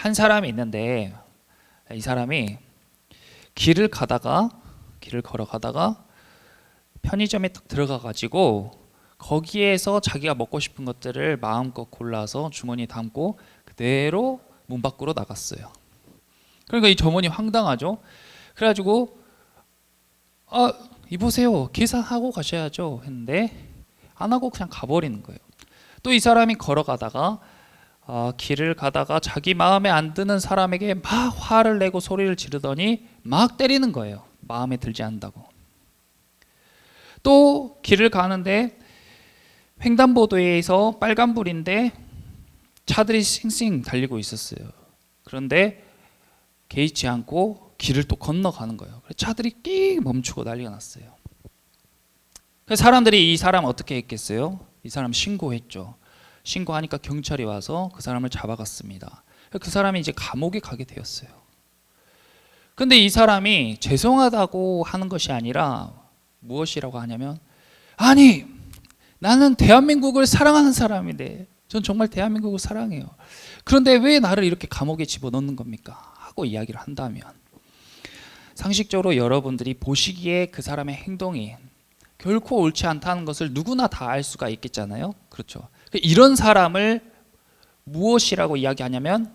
한 사람이 있는데 이 사람이 길을 걸어가다가 편의점에 딱 들어가가지고 거기에서 자기가 먹고 싶은 것들을 마음껏 골라서 주머니에 담고 그대로 문 밖으로 나갔어요. 그러니까 이 점원이 황당하죠. 그래가지고 이보세요, 계산하고 가셔야죠 했는데 안 하고 그냥 가버리는 거예요. 또 이 사람이 걸어가다가 길을 가다가 자기 마음에 안 드는 사람에게 막 화를 내고 소리를 지르더니 막 때리는 거예요. 마음에 들지 않는다고. 또 길을 가는데 횡단보도에서 빨간불인데 차들이 싱싱 달리고 있었어요. 그런데 개의치 않고 길을 또 건너가는 거예요. 차들이 끼 멈추고 난리가 났어요. 그래서 사람들이 이 사람 어떻게 했겠어요? 이 사람 신고했죠. 신고하니까 경찰이 와서 그 사람을 잡아갔습니다. 그 사람이 이제 감옥에 가게 되었어요. 근데 이 사람이 죄송하다고 하는 것이 아니라 무엇이라고 하냐면, 아니 나는 대한민국을 사랑하는 사람인데, 전 정말 대한민국을 사랑해요. 그런데 왜 나를 이렇게 감옥에 집어넣는 겁니까? 하고 이야기를 한다면, 상식적으로 여러분들이 보시기에 그 사람의 행동이 결코 옳지 않다는 것을 누구나 다 알 수가 있겠잖아요. 그렇죠. 이런 사람을 무엇이라고 이야기하냐면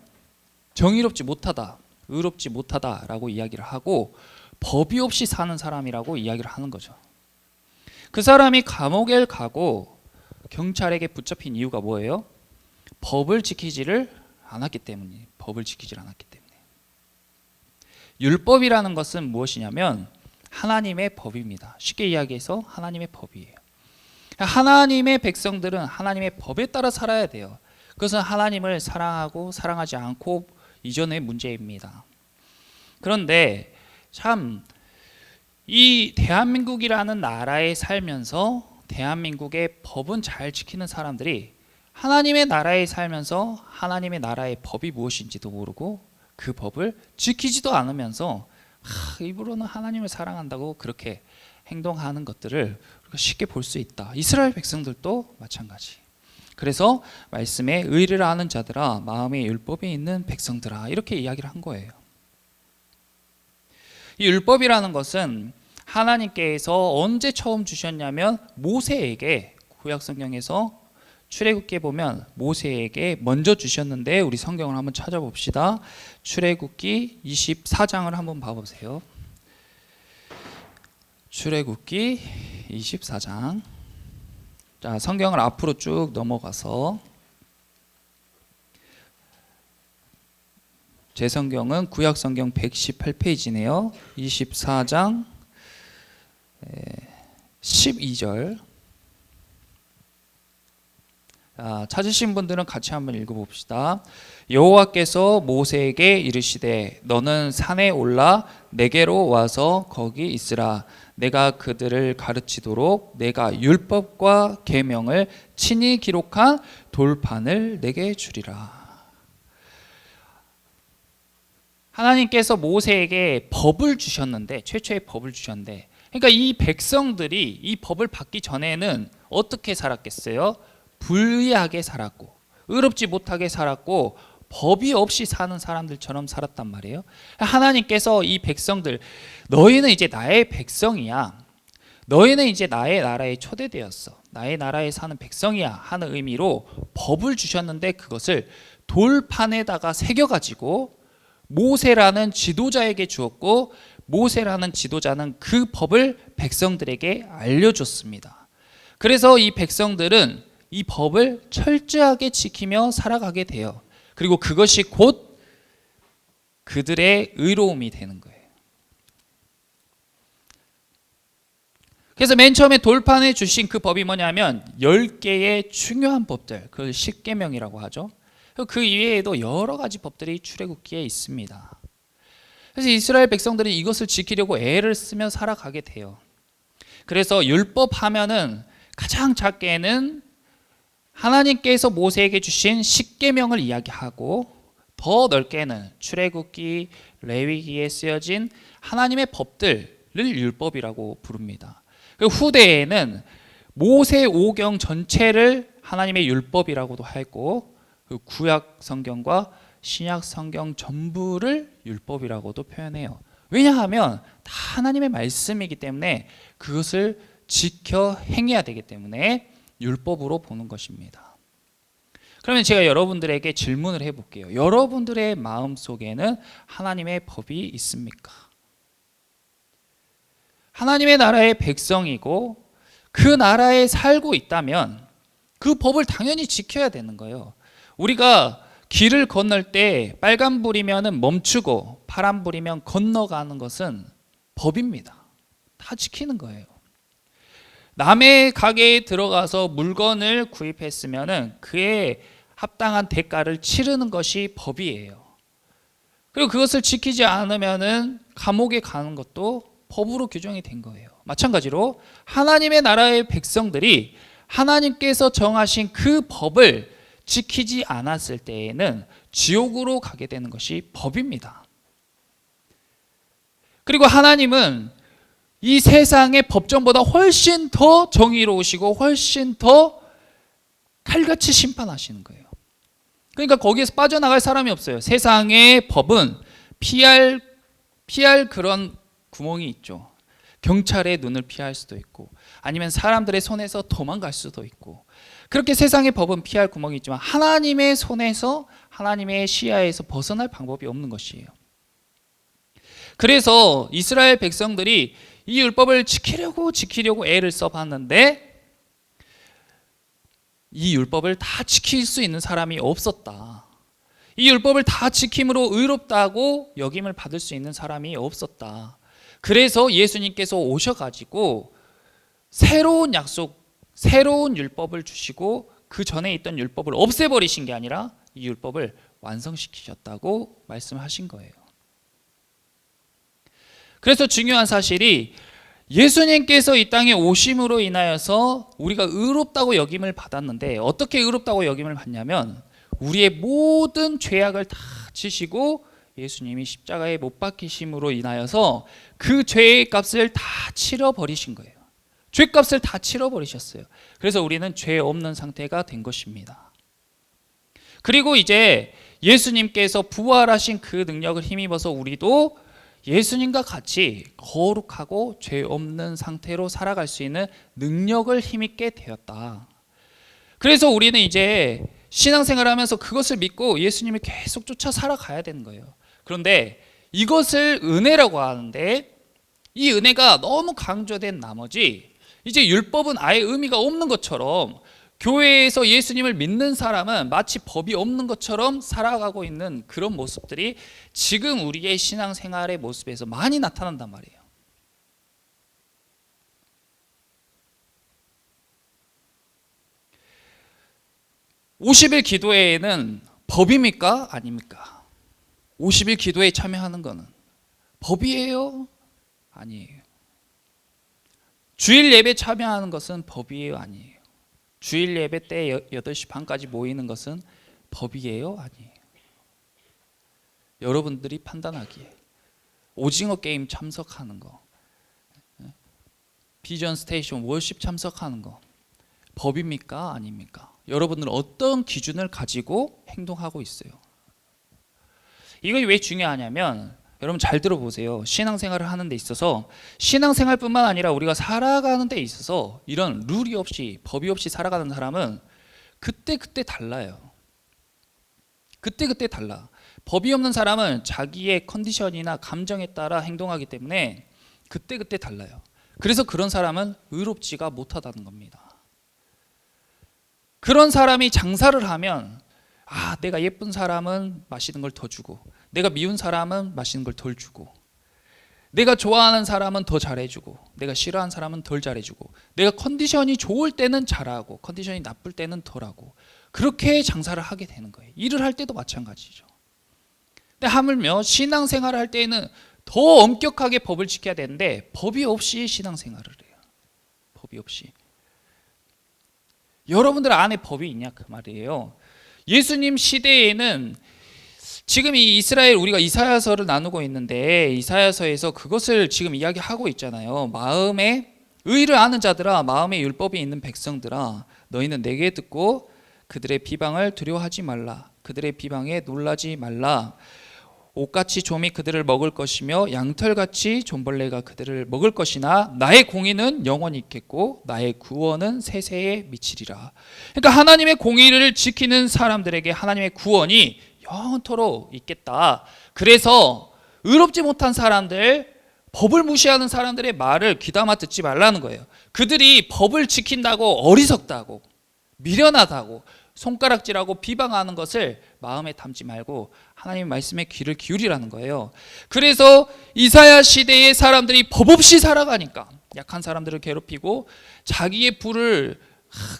정의롭지 못하다, 의롭지 못하다라고 이야기를 하고 법이 없이 사는 사람이라고 이야기를 하는 거죠. 그 사람이 감옥에 가고 경찰에게 붙잡힌 이유가 뭐예요? 법을 지키지를 않았기 때문이에요. 법을 지키지를 않았기 때문에. 율법이라는 것은 무엇이냐면 하나님의 법입니다. 쉽게 이야기해서 하나님의 법이에요. 하나님의 백성들은 하나님의 법에 따라 살아야 돼요. 그것은 하나님을 사랑하고 사랑하지 않고 이전의 문제입니다. 그런데 참 이 대한민국이라는 나라에 살면서 대한민국의 법은 잘 지키는 사람들이 하나님의 나라에 살면서 하나님의 나라의 법이 무엇인지도 모르고 그 법을 지키지도 않으면서 입으로는 하나님을 사랑한다고 그렇게 행동하는 것들을 쉽게 볼 수 있다. 이스라엘 백성들도 마찬가지. 그래서 말씀에 의를 아는 자들아, 마음에 율법이 있는 백성들아, 이렇게 이야기를 한 거예요. 이 율법이라는 것은 하나님께서 언제 처음 주셨냐면 모세에게, 구약 성경에서 출애굽기에 보면 모세에게 먼저 주셨는데, 우리 성경을 한번 찾아봅시다. 출애굽기 24장을 한번 봐보세요. 출애굽기 24장. 자, 성경을 앞으로 쭉 넘어가서, 제 성경은 구약 성경 118페이지네요. 24장 12절. 찾으신 분들은 같이 한번 읽어봅시다. 여호와께서 모세에게 이르시되 너는 산에 올라 내게로 와서 거기 있으라. 내가 그들을 가르치도록 내가 율법과 계명을 친히 기록한 돌판을 내게 주리라. 하나님께서 모세에게 법을 주셨는데, 최초의 법을 주셨는데, 그러니까 이 백성들이 이 법을 받기 전에는 어떻게 살았겠어요? 불의하게 살았고 의롭지 못하게 살았고 법이 없이 사는 사람들처럼 살았단 말이에요. 하나님께서 이 백성들, 너희는 이제 나의 백성이야, 너희는 이제 나의 나라에 초대되었어, 나의 나라에 사는 백성이야 하는 의미로 법을 주셨는데, 그것을 돌판에다가 새겨가지고 모세라는 지도자에게 주었고, 모세라는 지도자는 그 법을 백성들에게 알려줬습니다. 그래서 이 백성들은 이 법을 철저하게 지키며 살아가게 돼요. 그리고 그것이 곧 그들의 의로움이 되는 거예요. 그래서 맨 처음에 돌판에 주신 그 법이 뭐냐면 10개의 중요한 법들, 그걸 십계명이라고 하죠. 그 이외에도 여러 가지 법들이 출애굽기에 있습니다. 그래서 이스라엘 백성들이 이것을 지키려고 애를 쓰며 살아가게 돼요. 그래서 율법 하면은 가장 작게는 하나님께서 모세에게 주신 십계명을 이야기하고, 더 넓게는 출애굽기, 레위기에 쓰여진 하나님의 법들을 율법이라고 부릅니다. 그 후대에는 모세 오경 전체를 하나님의 율법이라고도 하고, 그 구약 성경과 신약 성경 전부를 율법이라고도 표현해요. 왜냐하면 다 하나님의 말씀이기 때문에 그것을 지켜 행해야 되기 때문에 율법으로 보는 것입니다. 그러면 제가 여러분들에게 질문을 해볼게요. 여러분들의 마음속에는 하나님의 법이 있습니까? 하나님의 나라의 백성이고 그 나라에 살고 있다면 그 법을 당연히 지켜야 되는 거예요. 우리가 길을 건널 때 빨간불이면 멈추고 파란불이면 건너가는 것은 법입니다. 다 지키는 거예요. 남의 가게에 들어가서 물건을 구입했으면 그에 합당한 대가를 치르는 것이 법이에요. 그리고 그것을 지키지 않으면 감옥에 가는 것도 법으로 규정이 된 거예요. 마찬가지로 하나님의 나라의 백성들이 하나님께서 정하신 그 법을 지키지 않았을 때에는 지옥으로 가게 되는 것이 법입니다. 그리고 하나님은 이 세상의 법정보다 훨씬 더 정의로우시고 훨씬 더 칼같이 심판하시는 거예요. 그러니까 거기에서 빠져나갈 사람이 없어요. 세상의 법은 피할 그런 구멍이 있죠. 경찰의 눈을 피할 수도 있고 아니면 사람들의 손에서 도망갈 수도 있고 그렇게 세상의 법은 피할 구멍이 있지만 하나님의 손에서 하나님의 시야에서 벗어날 방법이 없는 것이에요. 그래서 이스라엘 백성들이 이 율법을 지키려고 애를 써봤는데 이 율법을 다 지킬 수 있는 사람이 없었다. 이 율법을 다 지킴으로 의롭다고 여김을 받을 수 있는 사람이 없었다. 그래서 예수님께서 오셔가지고 새로운 약속, 새로운 율법을 주시고 그 전에 있던 율법을 없애버리신 게 아니라 이 율법을 완성시키셨다고 말씀하신 거예요. 그래서 중요한 사실이 예수님께서 이 땅에 오심으로 인하여서 우리가 의롭다고 여김을 받았는데 어떻게 의롭다고 여김을 받냐면 우리의 모든 죄악을 다 지시고 예수님이 십자가에 못 박히심으로 인하여서 그 죄의 값을 다 치러버리신 거예요. 죄값을 다 치러버리셨어요. 그래서 우리는 죄 없는 상태가 된 것입니다. 그리고 이제 예수님께서 부활하신 그 능력을 힘입어서 우리도 예수님과 같이 거룩하고 죄 없는 상태로 살아갈 수 있는 능력을 힘입게 되었다. 그래서 우리는 이제 신앙생활을 하면서 그것을 믿고 예수님을 계속 쫓아 살아가야 되는 거예요. 그런데 이것을 은혜라고 하는데 이 은혜가 너무 강조된 나머지 이제 율법은 아예 의미가 없는 것처럼 교회에서 예수님을 믿는 사람은 마치 법이 없는 것처럼 살아가고 있는 그런 모습들이 지금 우리의 신앙생활의 모습에서 많이 나타난단 말이에요. (50일) 기도회는 법입니까? 아닙니까? 50일 기도에 참여하는 것은 법이에요? 아니에요. 주일 예배 참여하는 것은 법이에요? 아니에요. 주일 예배 때 8시 반까지 모이는 것은 법이에요? 아니에요. 여러분들이 판단하기에 오징어 게임 참석하는 거, 비전 스테이션 월십 참석하는 거 법입니까? 아닙니까? 여러분들은 어떤 기준을 가지고 행동하고 있어요? 이것이 왜 중요하냐면 여러분 잘 들어보세요. 신앙생활을 하는 데 있어서 신앙생활뿐만 아니라 우리가 살아가는 데 있어서 이런 룰이 없이 법이 없이 살아가는 사람은 그때그때 달라요. 그때그때 달라. 법이 없는 사람은 자기의 컨디션이나 감정에 따라 행동하기 때문에 그때그때 달라요. 그래서 그런 사람은 의롭지가 못하다는 겁니다. 그런 사람이 장사를 하면 내가 예쁜 사람은 맛있는 걸 더 주고 내가 미운 사람은 맛있는 걸 덜 주고 내가 좋아하는 사람은 더 잘해주고 내가 싫어하는 사람은 덜 잘해주고 내가 컨디션이 좋을 때는 잘하고 컨디션이 나쁠 때는 덜하고 그렇게 장사를 하게 되는 거예요. 일을 할 때도 마찬가지죠. 근데 하물며 신앙생활을 할 때에는 더 엄격하게 법을 지켜야 되는데 법이 없이 신앙생활을 해요. 법이 없이. 여러분들 안에 법이 있냐 그 말이에요. 예수님 시대에는 지금 이 이스라엘 우리가 이사야서를 나누고 있는데 이사야서에서 그것을 지금 이야기하고 있잖아요. 마음에 의를 아는 자들아 마음에 율법이 있는 백성들아 너희는 내게 듣고 그들의 비방을 두려워하지 말라. 그들의 비방에 놀라지 말라. 옥같이 좀이 그들을 먹을 것이며 양털같이 좀벌레가 그들을 먹을 것이나 나의 공의는 영원히 있겠고 나의 구원은 세세에 미치리라. 그러니까 하나님의 공의를 지키는 사람들에게 하나님의 구원이 영원토록 있겠다. 그래서 의롭지 못한 사람들, 법을 무시하는 사람들의 말을 귀담아 듣지 말라는 거예요. 그들이 법을 지킨다고 어리석다고 미련하다고 손가락질하고 비방하는 것을 마음에 담지 말고 하나님의 말씀에 귀를 기울이라는 거예요. 그래서 이사야 시대의 사람들이 법 없이 살아가니까 약한 사람들을 괴롭히고 자기의 부를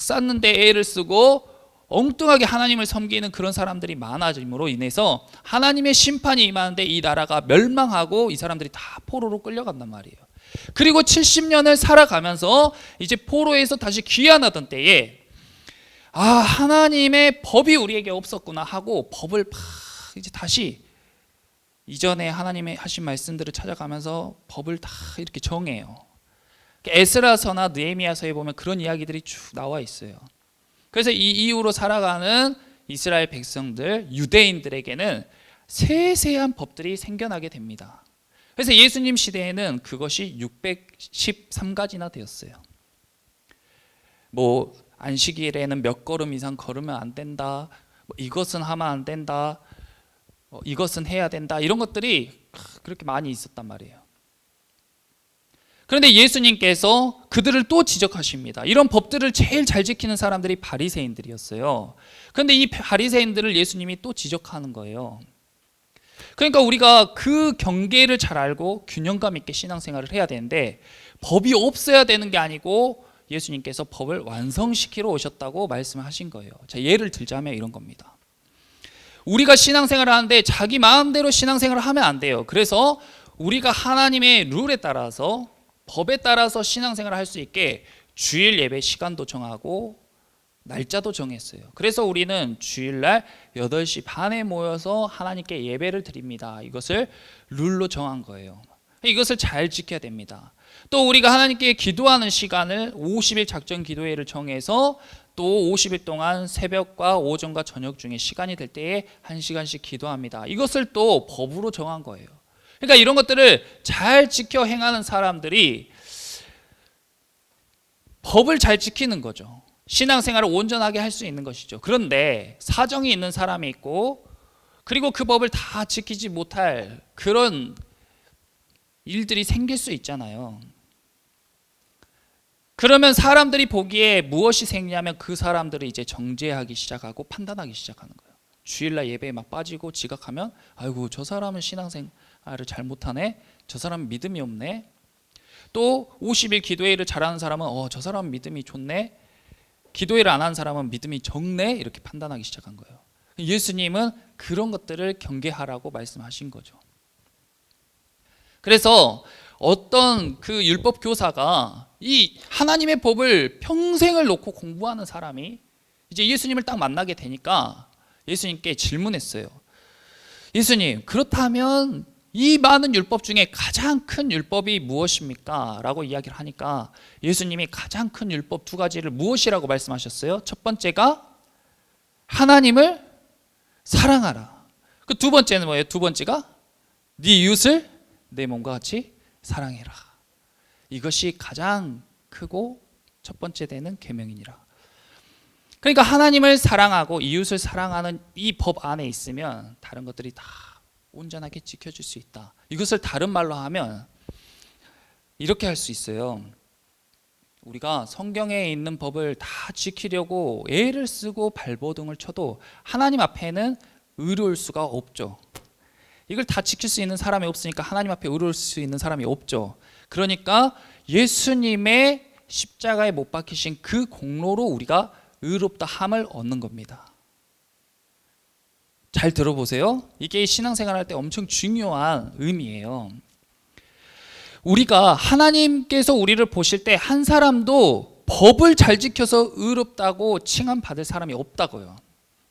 쌓는데 애를 쓰고 엉뚱하게 하나님을 섬기는 그런 사람들이 많아짐으로 인해서 하나님의 심판이 임하는데 이 나라가 멸망하고 이 사람들이 다 포로로 끌려간단 말이에요. 그리고 70년을 살아가면서 이제 포로에서 다시 귀환하던 때에 하나님의 법이 우리에게 없었구나 하고 법을 이제 다시 이전에 하나님의 하신 말씀들을 찾아가면서 법을 다 이렇게 정해요. 에스라서나 느헤미야서에 보면 그런 이야기들이 쭉 나와 있어요. 그래서 이 이후로 살아가는 이스라엘 백성들, 유대인들에게는 세세한 법들이 생겨나게 됩니다. 그래서 예수님 시대에는 그것이 613가지나 되었어요. 안식일에는 몇 걸음 이상 걸으면 안 된다, 이것은 하면 안 된다, 이것은 해야 된다, 이런 것들이 그렇게 많이 있었단 말이에요. 그런데 예수님께서 그들을 또 지적하십니다. 이런 법들을 제일 잘 지키는 사람들이 바리새인들이었어요. 그런데 이 바리새인들을 예수님이 또 지적하는 거예요. 그러니까 우리가 그 경계를 잘 알고 균형감 있게 신앙생활을 해야 되는데 법이 없어야 되는 게 아니고 예수님께서 법을 완성시키러 오셨다고 말씀하신 거예요. 자, 예를 들자면 이런 겁니다. 우리가 신앙생활을 하는데 자기 마음대로 신앙생활을 하면 안 돼요. 그래서 우리가 하나님의 룰에 따라서 법에 따라서 신앙생활을 할 수 있게 주일 예배 시간도 정하고 날짜도 정했어요. 그래서 우리는 주일날 8시 반에 모여서 하나님께 예배를 드립니다. 이것을 룰로 정한 거예요. 이것을 잘 지켜야 됩니다. 또 우리가 하나님께 기도하는 시간을 50일 작전 기도회를 정해서 또 50일 동안 새벽과 오전과 저녁 중에 시간이 될 때에 1시간씩 기도합니다. 이것을 또 법으로 정한 거예요. 그러니까 이런 것들을 잘 지켜 행하는 사람들이 법을 잘 지키는 거죠. 신앙생활을 온전하게 할 수 있는 것이죠. 그런데 사정이 있는 사람이 있고 그리고 그 법을 다 지키지 못할 그런 일들이 생길 수 있잖아요. 그러면 사람들이 보기에 무엇이 생기냐면 그 사람들을 이제 정죄하기 시작하고 판단하기 시작하는 거예요. 주일날 예배에 막 빠지고 지각하면 아이고 저 사람은 신앙생활을 잘 못하네, 저 사람은 믿음이 없네. 또 50일 기도회를 잘하는 사람은 저 사람은 믿음이 좋네, 기도회를 안 하는 사람은 믿음이 적네, 이렇게 판단하기 시작한 거예요. 예수님은 그런 것들을 경계하라고 말씀하신 거죠. 그래서 어떤 그 율법 교사가 이 하나님의 법을 평생을 놓고 공부하는 사람이 이제 예수님을 딱 만나게 되니까 예수님께 질문했어요. 예수님, 그렇다면 이 많은 율법 중에 가장 큰 율법이 무엇입니까? 라고 이야기를 하니까 예수님이 가장 큰 율법 2가지를 무엇이라고 말씀하셨어요? 첫 번째가 하나님을 사랑하라. 그 두 번째는 뭐예요? 두 번째가 네 이웃을 내 몸과 같이 사랑해라. 이것이 가장 크고 첫 번째 되는 계명이니라. 그러니까 하나님을 사랑하고 이웃을 사랑하는 이 법 안에 있으면 다른 것들이 다 온전하게 지켜줄 수 있다. 이것을 다른 말로 하면 이렇게 할 수 있어요. 우리가 성경에 있는 법을 다 지키려고 애를 쓰고 발버둥을 쳐도 하나님 앞에는 의로울 수가 없죠. 이걸 다 지킬 수 있는 사람이 없으니까 하나님 앞에 의로울 수 있는 사람이 없죠. 그러니까 예수님의 십자가에 못 박히신 그 공로로 우리가 의롭다 함을 얻는 겁니다. 잘 들어보세요. 이게 신앙생활 할 때 엄청 중요한 의미예요. 우리가 하나님께서 우리를 보실 때 한 사람도 법을 잘 지켜서 의롭다고 칭함받을 사람이 없다고요.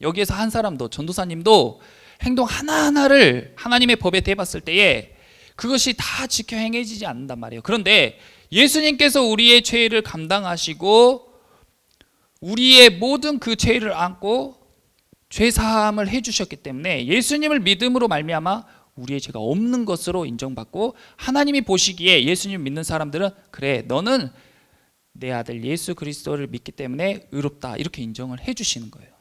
여기에서 한 사람도, 전도사님도 행동 하나하나를 하나님의 법에 대봤을 때에 그것이 다 지켜 행해지지 않는단 말이에요. 그런데 예수님께서 우리의 죄를 감당하시고 우리의 모든 그 죄를 안고 죄 사함을 해주셨기 때문에 예수님을 믿음으로 말미암아 우리의 죄가 없는 것으로 인정받고, 하나님이 보시기에 예수님 믿는 사람들은 그래 너는 내 아들 예수 그리스도를 믿기 때문에 의롭다 이렇게 인정을 해주시는 거예요.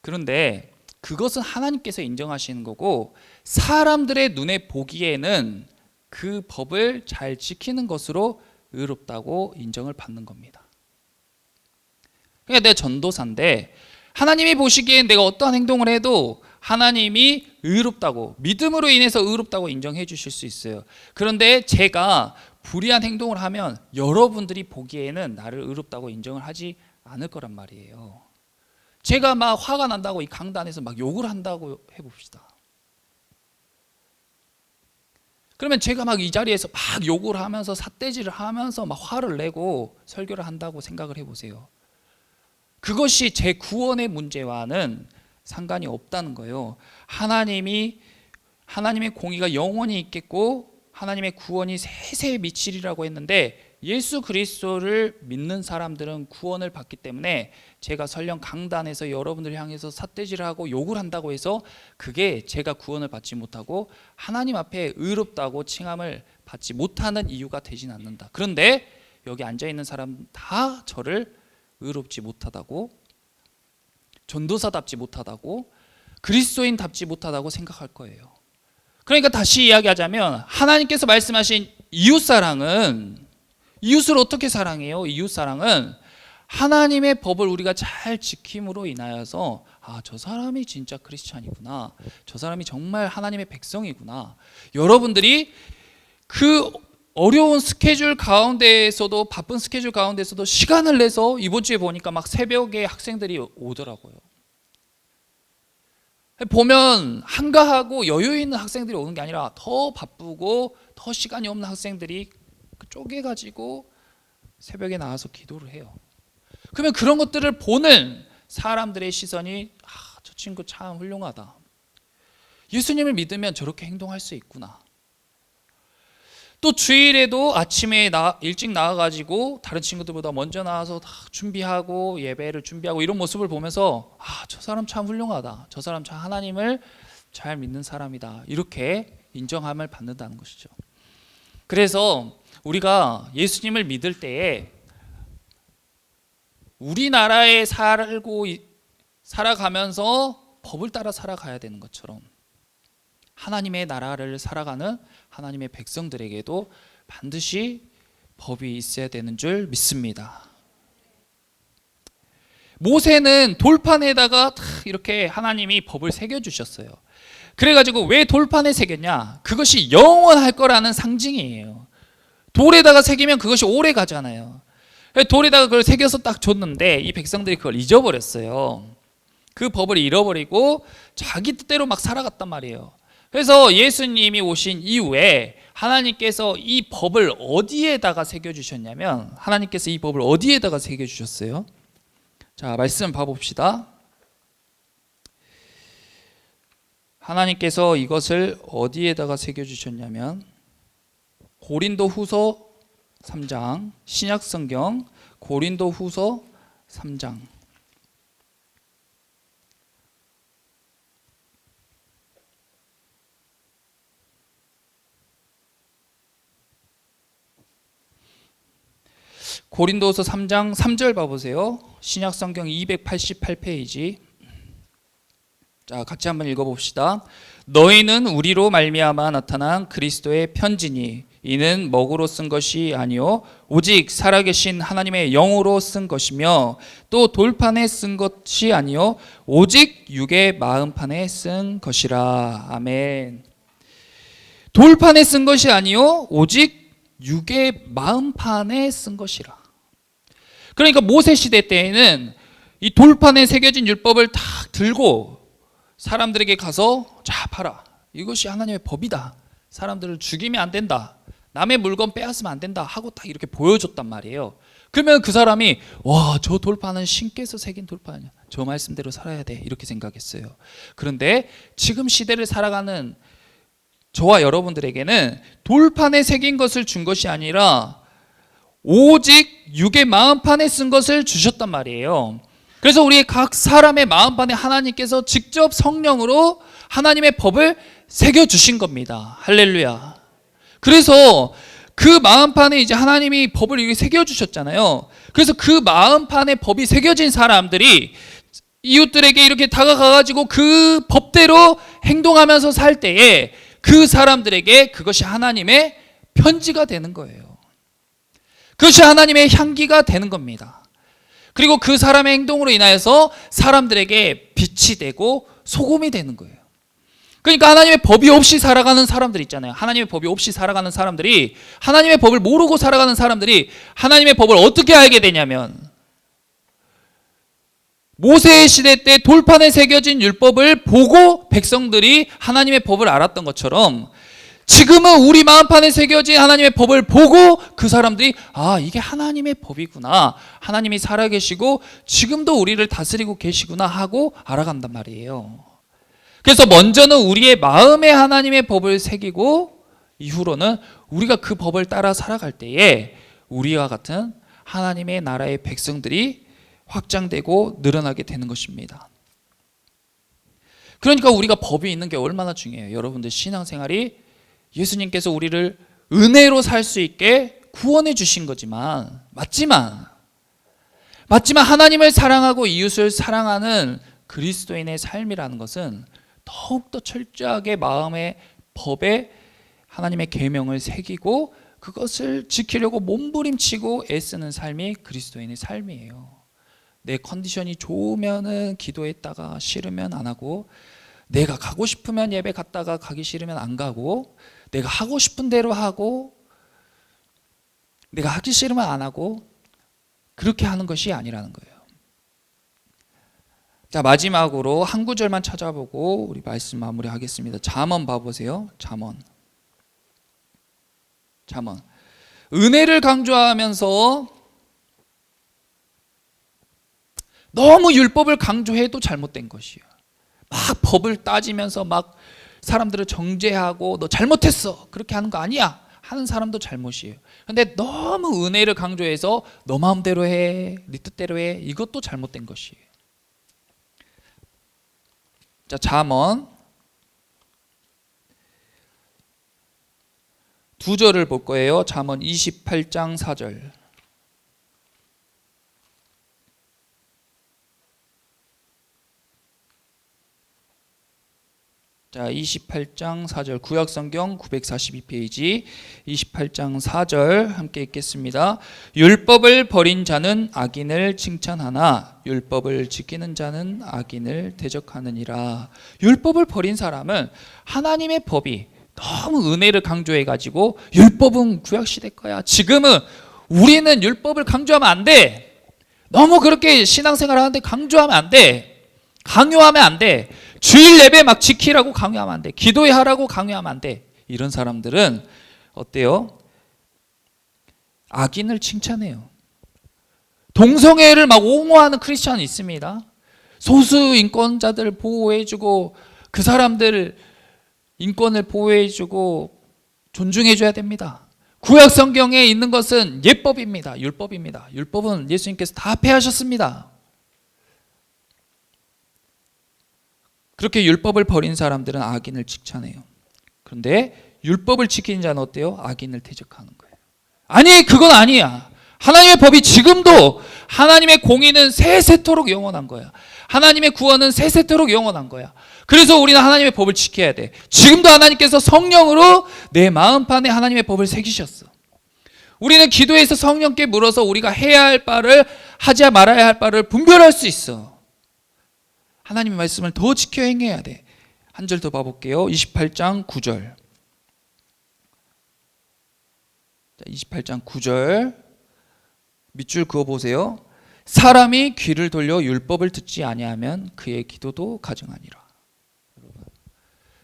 그런데 그것은 하나님께서 인정하시는 거고, 사람들의 눈에 보기에는 그 법을 잘 지키는 것으로 의롭다고 인정을 받는 겁니다. 그러니까 내가 전도사인데 하나님이 보시기엔 내가 어떠한 행동을 해도 하나님이 의롭다고, 믿음으로 인해서 의롭다고 인정해 주실 수 있어요. 그런데 제가 불의한 행동을 하면 여러분들이 보기에는 나를 의롭다고 인정을 하지 않을 거란 말이에요. 제가 막 화가 난다고 이 강단에서 막 욕을 한다고 해봅시다. 그러면 제가 막 이 자리에서 막 욕을 하면서 삿대질을 하면서 막 화를 내고 설교를 한다고 생각을 해보세요. 그것이 제 구원의 문제와는 상관이 없다는 거예요. 하나님의 공의가 영원히 있겠고 하나님의 구원이 세세에 미치리라고 했는데, 예수 그리스도를 믿는 사람들은 구원을 받기 때문에 제가 설령 강단에서 여러분들 향해서 삿대질을 하고 욕을 한다고 해서 그게 제가 구원을 받지 못하고 하나님 앞에 의롭다고 칭함을 받지 못하는 이유가 되진 않는다. 그런데 여기 앉아있는 사람 다 저를 의롭지 못하다고, 전도사답지 못하다고, 그리스도인답지 못하다고 생각할 거예요. 그러니까 다시 이야기하자면 하나님께서 말씀하신 이웃사랑은, 이웃을 어떻게 사랑해요? 이웃사랑은 하나님의 법을 우리가 잘 지킴으로 인하여서 저 사람이 진짜 크리스찬이구나, 저 사람이 정말 하나님의 백성이구나, 여러분들이 그 어려운 스케줄 가운데에서도, 바쁜 스케줄 가운데서도 시간을 내서, 이번 주에 보니까 막 새벽에 학생들이 오더라고요. 보면 한가하고 여유 있는 학생들이 오는 게 아니라 더 바쁘고 더 시간이 없는 학생들이 쪼개가지고 새벽에 나와서 기도를 해요. 그러면 그런 것들을 보는 사람들의 시선이 저 친구 참 훌륭하다, 예수님을 믿으면 저렇게 행동할 수 있구나. 또 주일에도 아침에 일찍 나와가지고 다른 친구들보다 먼저 나와서 다 준비하고 예배를 준비하고 이런 모습을 보면서 저 사람 참 훌륭하다, 저 사람 참 하나님을 잘 믿는 사람이다, 이렇게 인정함을 받는다는 것이죠. 그래서 우리가 예수님을 믿을 때에 우리나라에 살아가면서 법을 따라 살아가야 되는 것처럼 하나님의 나라를 살아가는 하나님의 백성들에게도 반드시 법이 있어야 되는 줄 믿습니다. 모세는 돌판에다가 이렇게 하나님이 법을 새겨주셨어요. 그래가지고 왜 돌판에 새겼냐? 그것이 영원할 거라는 상징이에요. 돌에다가 새기면 그것이 오래 가잖아요. 돌에다가 그걸 새겨서 딱 줬는데 이 백성들이 그걸 잊어버렸어요. 그 법을 잃어버리고 자기 뜻대로 막 살아갔단 말이에요. 그래서 예수님이 오신 이후에 하나님께서 이 법을 어디에다가 새겨주셨냐면, 하나님께서 이 법을 어디에다가 새겨주셨어요? 자, 말씀 봐봅시다. 하나님께서 이것을 어디에다가 새겨주셨냐면 고린도후서 3장, 신약성경 고린도후서 3장. 고린도서 3장 3절 봐보세요. 신약성경 288페이지. 자, 같이 한번 읽어봅시다. 너희는 우리로 말미암아 나타난 그리스도의 편지니 이는 먹으로 쓴 것이 아니요 오직 살아계신 하나님의 영으로 쓴 것이며 또 돌판에 쓴 것이 아니요 오직 육의 마음판에 쓴 것이라. 아멘. 돌판에 쓴 것이 아니요 오직 육의 마음판에 쓴 것이라. 그러니까 모세 시대 때에는 이 돌판에 새겨진 율법을 딱 들고 사람들에게 가서 자 봐라, 이것이 하나님의 법이다, 사람들을 죽이면 안 된다, 남의 물건 빼앗으면 안 된다 하고 딱 이렇게 보여줬단 말이에요. 그러면 그 사람이 와, 저 돌판은 신께서 새긴 돌판이야, 저 말씀대로 살아야 돼, 이렇게 생각했어요. 그런데 지금 시대를 살아가는 저와 여러분들에게는 돌판에 새긴 것을 준 것이 아니라 오직 육의 마음판에 쓴 것을 주셨단 말이에요. 그래서 우리 각 사람의 마음판에 하나님께서 직접 성령으로 하나님의 법을 새겨주신 겁니다. 할렐루야. 그래서 그 마음판에 이제 하나님이 법을 이렇게 새겨주셨잖아요. 그래서 그 마음판에 법이 새겨진 사람들이 이웃들에게 이렇게 다가가가지고 그 법대로 행동하면서 살 때에 그 사람들에게 그것이 하나님의 편지가 되는 거예요. 그것이 하나님의 향기가 되는 겁니다. 그리고 그 사람의 행동으로 인하여서 사람들에게 빛이 되고 소금이 되는 거예요. 그러니까 하나님의 법이 없이 살아가는 사람들 있잖아요. 하나님의 법이 없이 살아가는 사람들이, 하나님의 법을 모르고 살아가는 사람들이 하나님의 법을 어떻게 알게 되냐면, 모세의 시대 때 돌판에 새겨진 율법을 보고 백성들이 하나님의 법을 알았던 것처럼, 지금은 우리 마음판에 새겨진 하나님의 법을 보고 그 사람들이 이게 하나님의 법이구나, 하나님이 살아계시고 지금도 우리를 다스리고 계시구나 하고 알아간단 말이에요. 그래서 먼저는 우리의 마음에 하나님의 법을 새기고, 이후로는 우리가 그 법을 따라 살아갈 때에 우리와 같은 하나님의 나라의 백성들이 확장되고 늘어나게 되는 것입니다. 그러니까 우리가 법이 있는 게 얼마나 중요해요. 여러분들 신앙생활이 예수님께서 우리를 은혜로 살 수 있게 구원해 주신 거지만, 맞지만 하나님을 사랑하고 이웃을 사랑하는 그리스도인의 삶이라는 것은 더욱더 철저하게 마음의 법에 하나님의 계명을 새기고 그것을 지키려고 몸부림치고 애쓰는 삶이 그리스도인의 삶이에요. 내 컨디션이 좋으면은 기도했다가 싫으면 안 하고, 내가 가고 싶으면 예배 갔다가 가기 싫으면 안 가고, 내가 하고 싶은 대로 하고, 내가 하기 싫으면 안 하고, 그렇게 하는 것이 아니라는 거예요. 자, 마지막으로 한 구절만 찾아보고 우리 말씀 마무리하겠습니다. 잠언 봐보세요. 잠언. 은혜를 강조하면서 너무 율법을 강조해도 잘못된 것이에요. 막 법을 따지면서 막 사람들을 정죄하고 너 잘못했어, 그렇게 하는 거 아니야 하는 사람도 잘못이에요. 근데 너무 은혜를 강조해서 너 마음대로 해, 네 뜻대로 해, 이것도 잘못된 것이에요. 자, 잠언 2절을 볼 거예요. 잠언 28장 4절. 자, 28장 4절, 구약성경 942페이지 28장 4절 함께 읽겠습니다. 율법을 버린 자는 악인을 칭찬하나 율법을 지키는 자는 악인을 대적하느니라. 율법을 버린 사람은 하나님의 법이 너무 은혜를 강조해가지고 율법은 구약시대 거야, 지금은 우리는 율법을 강조하면 안 돼, 너무 그렇게 신앙생활 하는데 강조하면 안 돼, 강요하면 안 돼, 주일 예배 막 지키라고 강요하면 안 돼, 기도해 하라고 강요하면 안 돼. 이런 사람들은 어때요? 악인을 칭찬해요. 동성애를 막 옹호하는 크리스찬이 있습니다. 소수 인권자들을 보호해주고 그 사람들 인권을 보호해주고 존중해줘야 됩니다. 구약 성경에 있는 것은 예법입니다. 율법입니다. 율법은 예수님께서 다 폐하셨습니다. 그렇게 율법을 버린 사람들은 악인을 칭찬해요. 그런데 율법을 지키는 자는 어때요? 악인을 대적하는 거예요. 아니, 그건 아니야. 하나님의 법이 지금도, 하나님의 공의는 세세토록 영원한 거야. 하나님의 구원은 세세토록 영원한 거야. 그래서 우리는 하나님의 법을 지켜야 돼. 지금도 하나님께서 성령으로 내 마음판에 하나님의 법을 새기셨어. 우리는 기도에서 성령께 물어서 우리가 해야 할 바를, 하지 말아야 할 바를 분별할 수 있어. 하나님의 말씀을 더 지켜 행해야 돼. 한 절 더 봐볼게요. 28장 9절. 28장 9절 밑줄 그어보세요. 사람이 귀를 돌려 율법을 듣지 아니하면 그의 기도도 가증하니라. 여러분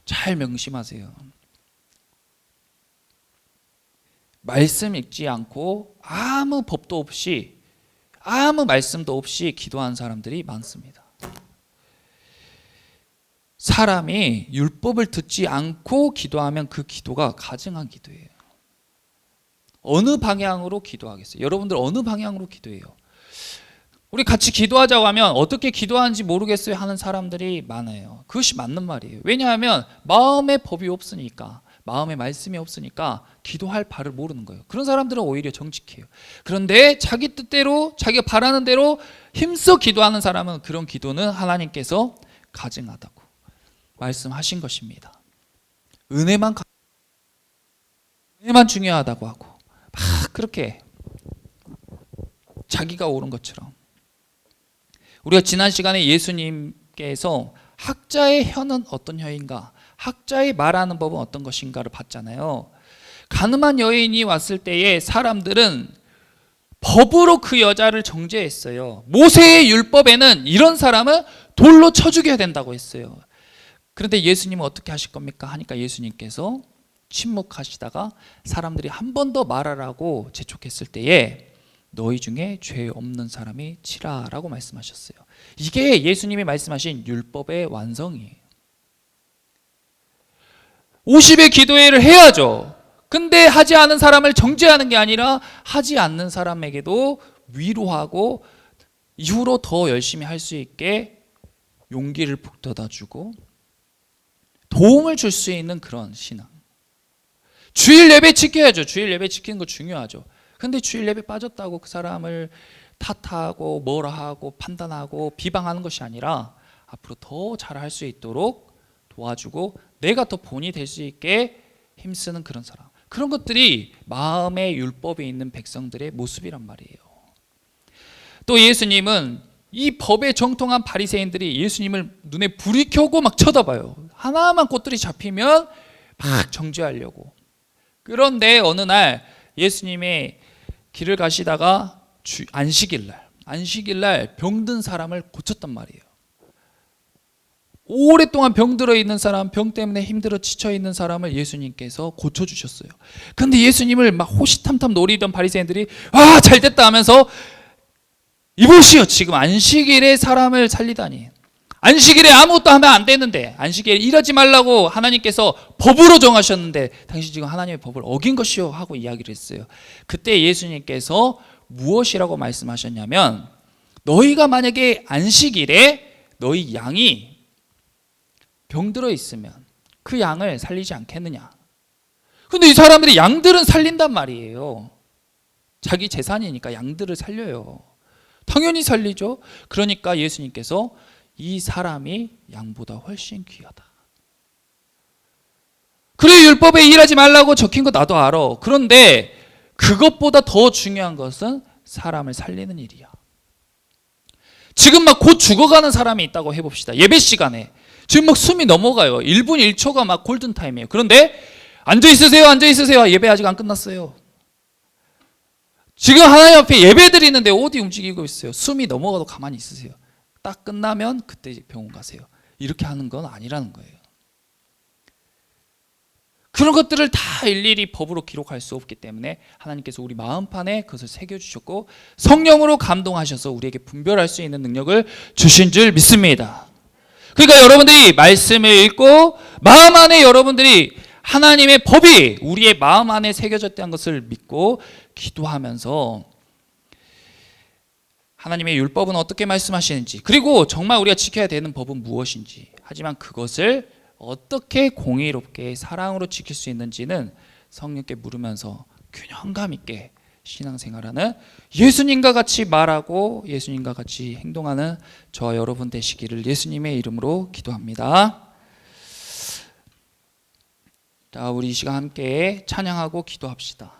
잘 명심하세요. 말씀 읽지 않고 아무 법도 없이, 아무 말씀도 없이 기도하는 사람들이 많습니다. 사람이 율법을 듣지 않고 기도하면 그 기도가 가증한 기도예요. 어느 방향으로 기도하겠어요? 여러분들 어느 방향으로 기도해요? 우리 같이 기도하자고 하면 어떻게 기도하는지 모르겠어요 하는 사람들이 많아요. 그것이 맞는 말이에요. 왜냐하면 마음의 법이 없으니까, 마음의 말씀이 없으니까 기도할 바를 모르는 거예요. 그런 사람들은 오히려 정직해요. 그런데 자기 뜻대로, 자기가 바라는 대로 힘써 기도하는 사람은 그런 기도는 하나님께서 가증하다고 말씀하신 것입니다. 은혜만 중요하다고 하고 막 그렇게 자기가 옳은 것처럼. 우리가 지난 시간에 예수님께서 학자의 혀는 어떤 혀인가, 학자의 말하는 법은 어떤 것인가를 봤잖아요. 가늠한 여인이 왔을 때에 사람들은 법으로 그 여자를 정죄했어요. 모세의 율법에는 이런 사람은 돌로 쳐 죽여야 된다고 했어요. 그런데 예수님은 어떻게 하실 겁니까? 하니까 예수님께서 침묵하시다가 사람들이 한 번 더 말하라고 재촉했을 때에 너희 중에 죄 없는 사람이 치라라고 말씀하셨어요. 이게 예수님이 말씀하신 율법의 완성이에요. 50의 기도회를 해야죠. 근데 하지 않은 사람을 정죄하는 게 아니라 하지 않는 사람에게도 위로하고 이후로 더 열심히 할 수 있게 용기를 북돋아 주고 도움을 줄 수 있는 그런 신앙. 주일 예배 지켜야죠. 주일 예배 지키는 거 중요하죠. 근데 주일 예배 빠졌다고 그 사람을 탓하고 뭐라 하고 판단하고 비방하는 것이 아니라 앞으로 더 잘할 수 있도록 도와주고 내가 더 본이 될 수 있게 힘쓰는 그런 사람. 그런 것들이 마음의 율법에 있는 백성들의 모습이란 말이에요. 또 예수님은 이 법에 정통한 바리새인들이 예수님을 눈에 불이 켜고 막 쳐다봐요. 하나만 꽃들이 잡히면 막 정죄하려고. 그런데 어느 날 예수님의 길을 가시다가 안식일날 병든 사람을 고쳤단 말이에요. 오랫동안 병들어 있는 사람, 병 때문에 힘들어 지쳐 있는 사람을 예수님께서 고쳐주셨어요. 근데 예수님을 막 호시탐탐 노리던 바리새인들이 와 잘됐다 하면서 이보시오, 지금 안식일에 사람을 살리다니. 안식일에 아무것도 하면 안 되는데, 안식일에 일하지 말라고 하나님께서 법으로 정하셨는데 당신 지금 하나님의 법을 어긴 것이요 하고 이야기를 했어요. 그때 예수님께서 무엇이라고 말씀하셨냐면, 너희가 만약에 안식일에 너희 양이 병들어 있으면 그 양을 살리지 않겠느냐. 근데 이 사람들이 양들은 살린단 말이에요. 자기 재산이니까 양들을 살려요. 당연히 살리죠. 그러니까 예수님께서 이 사람이 양보다 훨씬 귀하다. 그래, 율법에 일하지 말라고 적힌 거 나도 알아. 그런데 그것보다 더 중요한 것은 사람을 살리는 일이야. 지금 막 곧 죽어가는 사람이 있다고 해봅시다. 예배 시간에 지금 막 숨이 넘어가요. 1분 1초가 막 골든타임이에요. 그런데 앉아있으세요. 예배 아직 안 끝났어요. 지금 하나님 앞에 예배 드리는데 어디 움직이고 있어요. 숨이 넘어가도 가만히 있으세요. 딱 끝나면 그때 병원 가세요. 이렇게 하는 건 아니라는 거예요. 그런 것들을 다 일일이 법으로 기록할 수 없기 때문에 하나님께서 우리 마음판에 그것을 새겨주셨고 성령으로 감동하셔서 우리에게 분별할 수 있는 능력을 주신 줄 믿습니다. 그러니까 여러분들이 말씀을 읽고 마음 안에 여러분들이 하나님의 법이 우리의 마음 안에 새겨졌다는 것을 믿고 기도하면서 하나님의 율법은 어떻게 말씀하시는지, 그리고 정말 우리가 지켜야 되는 법은 무엇인지, 하지만 그것을 어떻게 공의롭게 사랑으로 지킬 수 있는지는 성령께 물으면서 균형감 있게 신앙생활하는, 예수님과 같이 말하고 예수님과 같이 행동하는 저와 여러분 되시기를 예수님의 이름으로 기도합니다. 자, 우리 이 시간 함께 찬양하고 기도합시다.